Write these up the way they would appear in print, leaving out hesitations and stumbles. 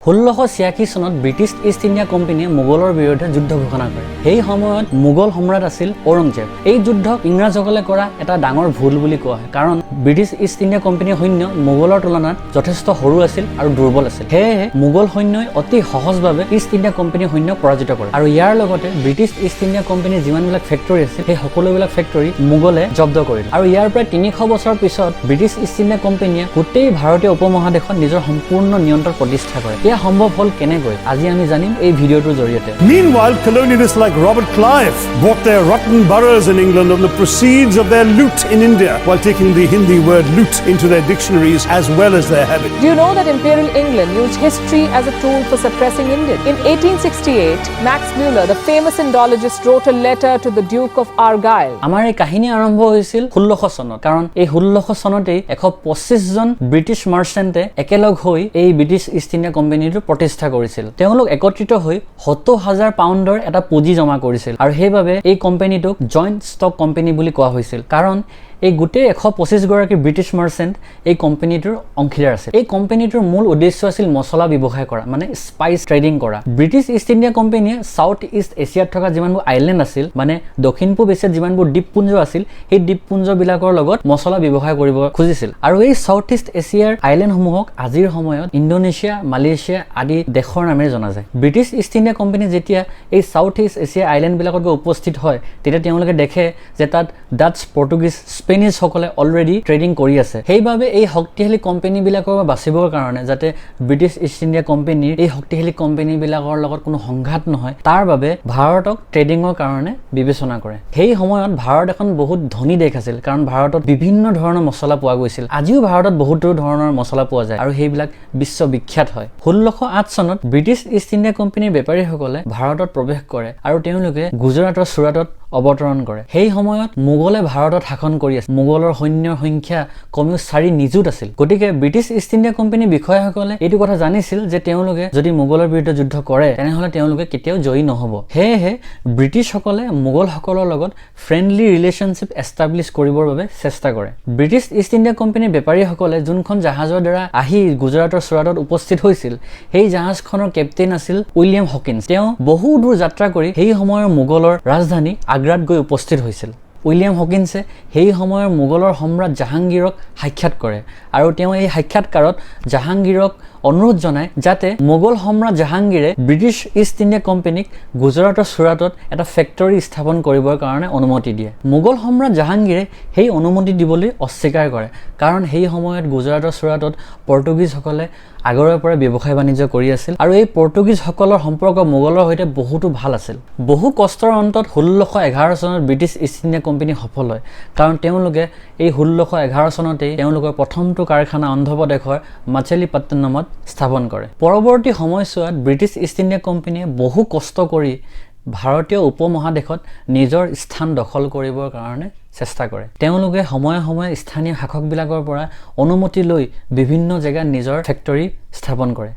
1686 চনত British East India কোম্পানীয়ে মোগলৰ বিৰুদ্ধে যুদ্ধ ঘোষণা কৰে। সেই সময়ত মোগল সম্ৰাট আছিল ঔৰংজেব। এই যুদ্ধক ইংৰাজসকলে কৰা এটা ডাঙৰ ভুল বুলি কোৱা হয়, কাৰণ ব্ৰিটিছ ইষ্ট ইণ্ডিয়া কোম্পানীৰ সৈন্য মোগলৰ তুলনাত যথেষ্ট সৰু আছিল আৰু দুৰ্বল আছিল। সেয়েহে মোগল সৈন্যই অতি সহজভাৱে ইষ্ট ইণ্ডিয়া কোম্পানীৰ সৈন্যক পৰাজিত কৰে আৰু ইয়াৰ লগতে ব্ৰিটিছ ইষ্ট ইণ্ডিয়া কোম্পানীৰ যিমানবিলাক ফেক্টৰী আছিল সেই সকলোবিলাক ফেক্টৰী মোগলে জব্দ কৰিলে। আৰু ইয়াৰ প্ৰায় 300 বছৰ পিছত ব্ৰিটিছ ইষ্ট ইণ্ডিয়া কোম্পানীয়ে গোটেই ভাৰতীয় উপমহাদেশত নিজৰ সম্পূৰ্ণ নিয়ন্ত্ৰণ প্ৰতিষ্ঠা কৰে। এয়া সম্ভৱ হ'ল কেনেকৈ, আজি আমি জানিম এই ভিডিঅ'টোৰ জৰিয়তে। Meanwhile, colonialists like Robert Clive bought their rotten boroughs in England on the proceeds of their loot in India, while taking the Hindi word loot into their dictionaries as well as their habit. Do you know that Imperial England used history as a tool for suppressing Indians? In 1868, Max Muller, the famous Indologist, wrote a letter to the Duke of Argyll. আমাৰ এই কাহিনী আৰম্ভ হৈছিল 1600 চনত, কাৰণ এই 1600 চনতেই 125 জন British মাৰ্চেণ্টে একেলগ হৈ এই ব্ৰিটিছ ইষ্ট ইণ্ডিয়া কোম্পানীটো প্ৰতিষ্ঠা কৰিছিল। তেওঁলোক একত্ৰিত হৈ 70,000 পাউণ্ডৰ এটা পুঁজি জমা কৰিছিল আৰু সেইবাবে এই কোম্পানীটোক জইণ্ট ষ্টক কোম্পানী বুলি কোৱা হৈছিল, কাৰণ এই গোটেই 125 গৰাকী ব্ৰিটিছ মাৰ্চেণ্ট এই কোম্পানীটোৰ অংশীদাৰ আছিল। এই কোম্পানীটোৰ মূল উদ্দেশ্য আছিল মছলা ব্যৱসায় কৰা, মানে স্পাইচ ট্ৰেডিং কৰা। ব্ৰিটিছ ইষ্ট ইণ্ডিয়া কোম্পানীয়ে সাউথ ইষ্ট এছিয়াত থকা যিমানবোৰ আইলেণ্ড আছিল, মানে দক্ষিণ পূব এছিয়াত যিমানবোৰ দ্বীপপুঞ্জ আছিল, সেই দ্বীপপুঞ্জবিলাকৰ লগত মছলা ব্যৱসায় কৰিব খুজিছিল। আৰু এই সাউথ ইষ্ট এছিয়াৰ আইলেণ্ডসমূহক আজিৰ সময়ত ইণ্ডোনেছিয়া, মালয়েছিয়া আদি দেশৰ নামেৰে জনা যায়। ব্ৰিটিছ ইষ্ট ইণ্ডিয়া কোম্পানী যেতিয়া এই সাউথ ইষ্ট এছিয়া আইলেণ্ডবিলাকত গৈ উপস্থিত হয়, তেতিয়া তেওঁলোকে দেখে যে তাত ডাচ, পৰ্তুগীজ, স্পেনিছ সকলে অলৰেডি ট্ৰেডিং কৰি আছে। সেইবাবে এই শক্তিশালী কোম্পানীবিলাকৰ পৰা বাচিবৰ কাৰণে, যাতে ব্ৰিটিছ ইষ্ট ইণ্ডিয়া কোম্পানীৰ এই শক্তিশালী কোম্পানীবিলাকৰ লগত কোনো সংঘাত নহয়, তাৰ বাবে ভাৰতক ট্ৰেডিঙৰ কাৰণে বিবেচনা কৰে। সেই সময়ত ভাৰত এখন বহুত ধনী দেশ আছিল, কাৰণ ভাৰতত বিভিন্ন ধৰণৰ মছলা পোৱা গৈছিল। আজিও ভাৰতত বহুতো ধৰণৰ মছলা পোৱা যায় আৰু সেইবিলাক বিশ্ববিখ্যাত হয়। 1608 চনত ব্ৰিটিছ ইষ্ট ইণ্ডিয়া কোম্পানীৰ বেপাৰীসকলে ভাৰতত প্ৰৱেশ কৰে আৰু তেওঁলোকে গুজৰাটৰ চুৰাটত অৱতৰণ কৰে। সেই সময়ত মোগলে ভাৰতত শাসন কৰি আছিল। মোগলৰ সৈন্যৰ সংখ্যা কমেও 4 নিযুত আছিল। গতিকে ব্ৰিটিছ ইষ্ট ইণ্ডিয়া কোম্পানীৰ বিষয়াসকলে এইটো কথা জানিছিল যে তেওঁলোকে যদি মোগলৰ বিৰুদ্ধে যুদ্ধ কৰে তেনেহ'লে তেওঁলোকে কেতিয়াও জয়ী নহ'ব। সেয়েহে ব্ৰিটিছসকলে মোগলসকলৰ লগত ফ্ৰেণ্ডলি ৰিলেশ্যনশ্বিপ এষ্টাব্লিছ কৰিবৰ বাবে চেষ্টা কৰে। ব্ৰিটিছ ইষ্ট ইণ্ডিয়া কোম্পানীৰ বেপাৰীসকলে যোনখন জাহাজৰ দ্বাৰা আহি গুজৰাটৰ চুৰাটত উপস্থিত হৈছিল, সেই জাহাজখনৰ কেপ্টেইন আছিল উইলিয়াম হকিন্স। তেওঁ বহু দূৰ যাত্ৰা কৰি সেই সময়ৰ মোগলৰ ৰাজধানী আগ্ৰাত গৈ উপস্থিত হৈছিল। উইলিয়াম হকিন্সে সেই সময়ৰ মোগলৰ সম্ৰাট জাহাংগীৰক সাক্ষাৎ কৰে আৰু তেওঁ এই সাক্ষাৎকাৰত জাহাংগীৰক অনুৰোধ জনায় যাতে মোগল সম্ৰাট জাহাংগীৰে ব্ৰিটিছ ইষ্ট ইণ্ডিয়া কোম্পানীক গুজৰাটৰ চুৰাটত এটা ফেক্টৰী স্থাপন কৰিবৰ কাৰণে অনুমতি দিয়ে। মোগল সম্ৰাট জাহাংগীৰে সেই অনুমতি দিবলৈ অস্বীকাৰ কৰে, কাৰণ সেই সময়ত গুজৰাটৰ চুৰাটত পৰ্তুগীজসকলে আগৰে পৰা ব্যৱসায় বাণিজ্য কৰি আছিল আৰু এই পৰ্তুগীজসকলৰ সম্পৰ্ক মোগলৰ সৈতে বহুতো ভাল আছিল। বহু কষ্টৰ অন্তত 1611 চনত ব্ৰিটিছ ইষ্ট ইণ্ডিয়া কোম্পানী সফল হয়, কাৰণ তেওঁলোকে এই 1611 চনতেই তেওঁলোকৰ প্ৰথমটো কাৰখানা অন্ধ্ৰপ্ৰদেশৰ মাছেলিপট্টনমত স্থাপন কৰে। পৰৱৰ্তী সময়ছোৱাত ব্ৰিটিছ ইষ্ট ইণ্ডিয়া কোম্পানীয়ে বহু কষ্ট কৰি ভাৰতীয় উপমহাদেশত নিজৰ স্থান দখল কৰিবৰ কাৰণে চেষ্টা কৰে। তেওঁলোকে সময়ে সময়ে স্থানীয় শাসকবিলাকৰ পৰা অনুমতি লৈ বিভিন্ন জেগাত নিজৰ ফেক্টৰী স্থাপন কৰে।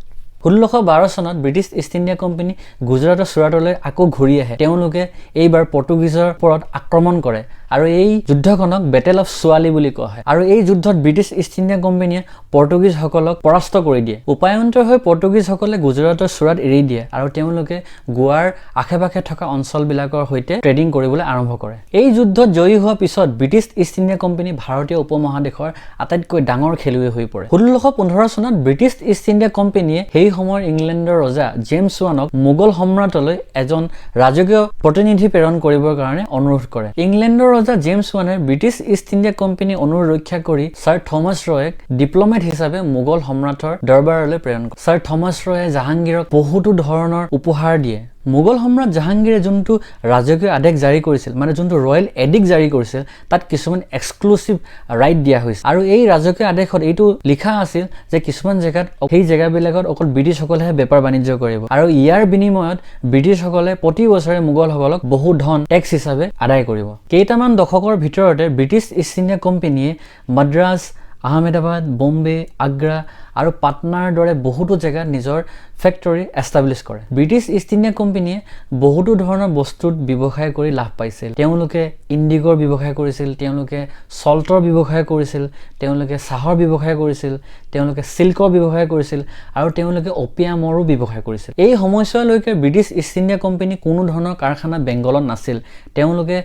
1612 চনত ব্ৰিটিছ ইষ্ট ইণ্ডিয়া কোম্পানী গুজৰাটৰ চুৰাটলৈ আকৌ ঘূৰি আহে। তেওঁলোকে এইবাৰ পৰ্তুগীজৰ ওপৰত আক্ৰমণ কৰে আৰু এই যুদ্ধখনক বেটেল অফ ছোৱালি বুলি কোৱা হয়। আৰু এই যুদ্ধত ব্ৰিটিছ ইষ্ট ইণ্ডিয়া কোম্পানীয়ে পৰ্তুগীজসকলক পৰাস্ত কৰি দিয়ে। উপায়ন্তৰ হৈ পৰ্তুগীজসকলে গুজৰাটৰ চুৰাট এৰি দিয়ে আৰু তেওঁলোকে গোৱাৰ আশে পাশে থকা অঞ্চলবিলাকৰ সৈতে ট্ৰেডিং কৰিবলৈ আৰম্ভ কৰে। এই যুদ্ধত জয়ী হোৱাৰ পিছত ব্ৰিটিছ ইষ্ট ইণ্ডিয়া কোম্পানী ভাৰতীয় উপমহাদেশৰ আটাইতকৈ ডাঙৰ খেলুৱৈ হৈ পৰে। 1615 চনত ব্ৰিটিছ ইষ্ট ইণ্ডিয়া কোম্পানীয়ে সেই সময়ৰ ইংলেণ্ডৰ ৰজা জেমছ ওৱানক মোগল সম্ৰাটলৈ এজন ৰাজকীয় প্ৰতিনিধি প্ৰেৰণ কৰিবৰ কাৰণে অনুৰোধ কৰে। ইংলেণ্ডৰ ৰজা জেমছ ওৱানে ব্ৰিটিছ ইষ্ট ইণ্ডিয়া কোম্পানী অনুৰোধ ৰক্ষা কৰি ছাৰ থমাছ ৰয়ক ডিপ্ল'মেট হিচাপে মোগল সম্ৰাটৰ দৰবাৰলৈ প্ৰেৰণ কৰে। ছাৰ থমাছ ৰয়ে জাহাংগীৰক বহুতো ধৰণৰ উপহাৰ দিয়ে। মোগল সম্ৰাট জাহাংগীৰে যোনটো ৰাজকীয় আদেশ জাৰি কৰিছিল, মানে যোনটো ৰয়েল এডিক্ট জাৰি কৰিছিল, তাত কিছুমান এক্সক্লুচিভ ৰাইট দিয়া হৈছিল আৰু এই ৰাজকীয় আদেশত এইটো লিখা আছিল যে কিছুমান জেগাত সেই জেগাবিলাকত অকল ব্ৰিটিছসকলেহে বেপাৰ বাণিজ্য কৰিব আৰু ইয়াৰ বিনিময়ত ব্ৰিটিছসকলে প্ৰতি বছৰে মোগলসকলক বহু ধন টেক্স হিচাপে আদায় কৰিব। কেইটামান দশকৰ ভিতৰতে ব্ৰিটিছ ইষ্ট ইণ্ডিয়া কোম্পানীয়ে মাদ্ৰাজ, আহমেদাবাদ, বম্বে, আগ্ৰা আৰু পাটনাৰ দৰে বহুতো জেগাত নিজৰ ফেক্টৰী এষ্টাব্লিছ কৰে ব্ৰিটিছ ইষ্ট ইণ্ডিয়া কোম্পানীয়ে বহুতো ধৰণৰ বস্তুত ব্যৱসায় কৰি লাভ পাইছিল তেওঁলোকে ইণ্ডিগৰ ব্যৱসায় কৰিছিল তেওঁলোকে সল্টৰ ব্যৱসায় কৰিছিল তেওঁলোকে চাহৰ ব্যৱসায় কৰিছিল তেওঁলোকে সিল্কৰ ব্যৱসায় কৰিছিল আৰু তেওঁলোকে অপিয়ামৰো ব্যৱসায় কৰিছিল এই সময়ছোৱালৈকে ব্ৰিটিছ ইষ্ট ইণ্ডিয়া কোম্পানী কোনো ধৰণৰ কাৰখানা বেংগলত নাছিল তেওঁলোকে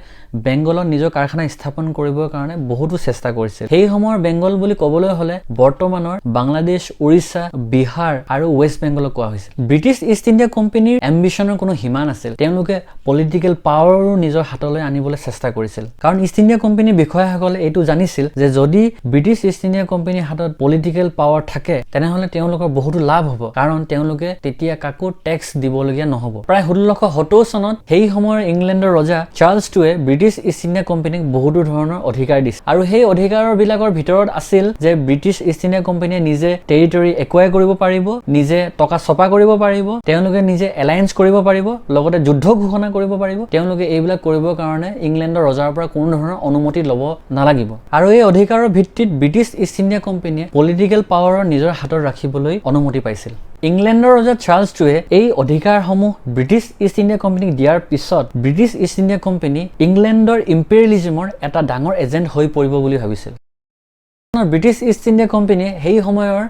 বেংগলত নিজৰ কাৰখানা স্থাপন কৰিবৰ কাৰণে বহুতো চেষ্টা কৰিছিল সেই সময়ৰ বেংগল বুলি ক'বলৈ হ'লে বৰ্তমানৰ বাংলাদেশ উৰিষ্যা বিহাৰ আৰু ৱেষ্ট বেংগলক কোৱা হৈছিল ব্ৰিটিছ ইষ্ট ইণ্ডিয়া কোম্পানীৰ এম্বিশনৰ কোনো সীমা নাছিল তেওঁলোকে পলিটিকেল পাৱাৰো নিজৰ হাতলৈ আনিবলৈ চেষ্টা কৰিছিল কাৰণ ইষ্ট ইণ্ডিয়া কোম্পানীৰ বিষয়াসকলে এইটো জানিছিল যে যদি ব্ৰিটিছ ইষ্ট ইণ্ডিয়া কোম্পানীৰ হাতত পলিটিকেল পাৱাৰ থাকে তেনেহ'লে তেওঁলোকৰ বহুতো লাভ হ'ব কাৰণ তেওঁলোকে তেতিয়া কাকো টেক্স দিবলগীয়া নহ'ব প্ৰায় 1670 চনত সেই সময়ৰ ইংলেণ্ডৰ ৰজা চাৰ্লছ টুৱে ব্ৰিটিছ ইষ্ট ইণ্ডিয়া কোম্পানীক বহুতো ধৰণৰ অধিকাৰ দিছিল আৰু সেই অধিকাৰবিলাকৰ ভিতৰত আছিল যে ব্ৰিটিছ ইষ্ট ইণ্ডিয়া কোম্পানীয়ে নিজে টেৰিটৰি একুৱাই কৰিব পাৰিব নিজে টকা ছপা কৰিব পাৰিব তেওঁলোকে নিজে এলায়েন্স কৰিব পাৰিব লগতে যুদ্ধ ঘোষণা কৰিব পাৰিব তেওঁলোকে এইবিলাক কৰিবৰ কাৰণে ইংলেণ্ডৰ ৰজাৰ পৰা কোনো ধৰণৰ অনুমতি ল'ব নালাগিব আৰু এই অধিকাৰৰ ভিত্তিত ব্ৰিটিছ ইষ্ট ইণ্ডিয়া কোম্পানীয়ে পলিটিকেল পাৱাৰৰ নিজৰ হাতত ৰাখিবলৈ অনুমতি পাইছিল ইংলেণ্ডৰ ৰজা চাৰ্লছ টুৱে এই অধিকাৰসমূহ ব্ৰিটিছ ইষ্ট ইণ্ডিয়া কোম্পানীক দিয়াৰ পিছত ব্ৰিটিছ ইষ্ট ইণ্ডিয়া কোম্পানী ইংলেণ্ডৰ ইম্পেৰিয়েলিজমৰ এটা ডাঙৰ এজেণ্ট হৈ পৰিব বুলি ভাবিছিল ব্ৰিটিছ ইষ্ট ইণ্ডিয়া কোম্পানীয়ে সেই সময়ৰ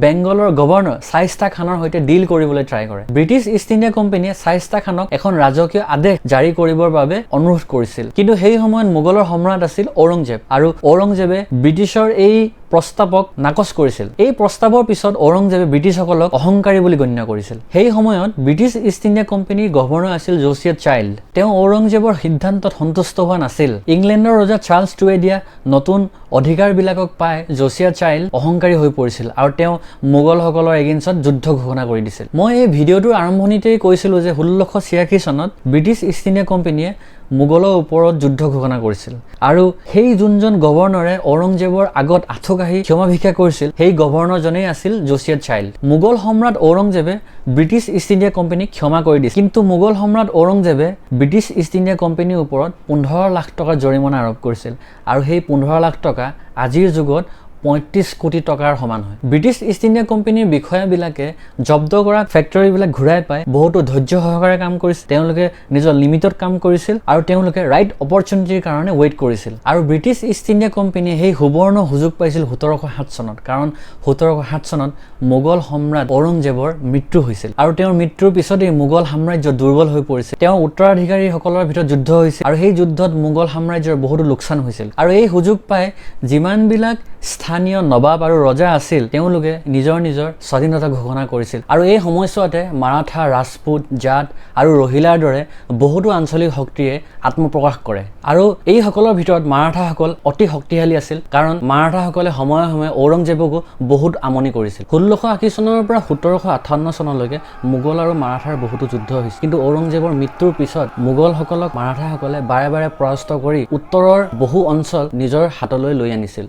বেংগলৰ গভৰ্ণৰ শাইস্তা খানৰ সৈতে ডিল কৰিবলৈ ট্ৰাই কৰে ব্ৰিটিছ ইষ্ট ইণ্ডিয়া কোম্পানীয়ে শাইস্তা খানক এখন ৰাজকীয় আদেশ জাৰি কৰিবৰ বাবে অনুৰোধ কৰিছিল কিন্তু সেই সময়ত মোগলৰ সম্ৰাট আছিল ঔৰংজেব আৰু ঔৰংজেবে ব্ৰিটিছৰ এই প্ৰস্তাৱক নাকচ কৰিছিল এই প্ৰস্তাৱৰ পিছত ঔৰংজেবে ব্ৰিটিছসকলক অহংকাৰী বুলি গণ্য কৰিছিল সেই সময়ত ব্ৰিটিছ ইষ্ট ইণ্ডিয়া কোম্পানীৰ গভৰ্ণৰ আছিল জোচিয়াৰ চাইল্ড তেওঁ ঔৰংজেবৰ সিদ্ধান্তত সন্তুষ্ট হোৱা নাছিল ইংলেণ্ডৰ ৰজা চাৰ্লছ টুৱে দিয়া নতুন অধিকাৰবিলাকক পাই জোচিয়াৰ চাইল্ড অহংকাৰী হৈ পৰিছিল আৰু তেওঁ মোগলসকলৰ এগেইনষ্টত যুদ্ধ ঘোষণা কৰি দিছিল মই এই ভিডিঅ'টোৰ আৰম্ভণিতেই কৈছিলোঁ যে 1686 চনত ব্ৰিটিছ ইষ্ট ইণ্ডিয়া কোম্পানীয়ে মোগলৰ ওপৰত যুদ্ধ ঘোষণা কৰিছিল আৰু সেই যোনজন গভৰ্ণৰে ঔৰংজেবৰ আগত আঠুকাঢ়ি ক্ষমা ভিক্ষা কৰিছিল সেই গভৰ্ণৰজনেই আছিল জোচিয়াৰ চাইল্ড মোগল সম্ৰাট ঔৰংজেবে ব্ৰিটিছ ইষ্ট ইণ্ডিয়া কোম্পানীক ক্ষমা কৰি দিছিল কিন্তু মোগল সম্ৰাট ঔৰংজেবে ব্ৰিটিছ ইষ্ট ইণ্ডিয়া কোম্পানীৰ ওপৰত 15 লাখ টকা জৰিমনা আৰোপ কৰিছিল আৰু সেই 15 লাখ টকা আজিৰ যুগত 35 কোটি টকাৰ সমান হয় ব্ৰিটিছ ইষ্ট ইণ্ডিয়া কোম্পানীৰ বিষয়াবিলাকে জব্দ কৰা ফেক্টৰীবিলাক ঘূৰাই পাই বহুতো ধৈৰ্য সহকাৰে কাম কৰিছিল তেওঁলোকে নিজৰ লিমিটত কাম কৰিছিল আৰু তেওঁলোকে ৰাইট অপৰচুনিটিৰ কাৰণে ৱেইট কৰিছিল আৰু ব্ৰিটিছ ইষ্ট ইণ্ডিয়া কোম্পানীয়ে সেই সুবৰ্ণ সুযোগ পাইছিল 1707 চনত কাৰণ 1707 চনত মোগল সম্ৰাট ঔৰংজেবৰ মৃত্যু হৈছিল আৰু তেওঁৰ মৃত্যুৰ পিছতেই মোগল সাম্ৰাজ্য দুৰ্বল হৈ পৰিছিল তেওঁৰ উত্তৰাধিকাৰীসকলৰ ভিতৰত যুদ্ধ হৈছিল আৰু সেই যুদ্ধত মোগল সাম্ৰাজ্যৰ বহুতো লোকচান হৈছিল আৰু এই সুযোগ পাই যিমানবিলাক স্থানীয় নবাব আৰু ৰজা আছিল তেওঁলোকে নিজৰ স্বাধীনতা ঘোষণা কৰিছিল আৰু এই সময়ছোৱাতে মাৰাঠা ৰাজপুত জাট আৰু ৰহিলাৰ দৰে বহুতো আঞ্চলিক শক্তিয়ে আত্মপ্ৰকাশ কৰে আৰু এই সকলৰ ভিতৰত মাৰাঠাসকল অতি শক্তিশালী আছিল কাৰণ মাৰাঠাসকলে সময়ে সময়ে ঔৰংজেবকো বহুত আমনি কৰিছিল 1680 চনৰ পৰা 1758 চনলৈকে মোগল আৰু মাৰাঠাৰ বহুতো যুদ্ধ হৈছিল কিন্তু ঔৰংজেবৰ মৃত্যুৰ পিছত মোগলসকলক মাৰাঠাসকলে বাৰে বাৰে পৰাস্ত কৰি উত্তৰৰ বহু অঞ্চল নিজৰ হাতলৈ লৈ আনিছিল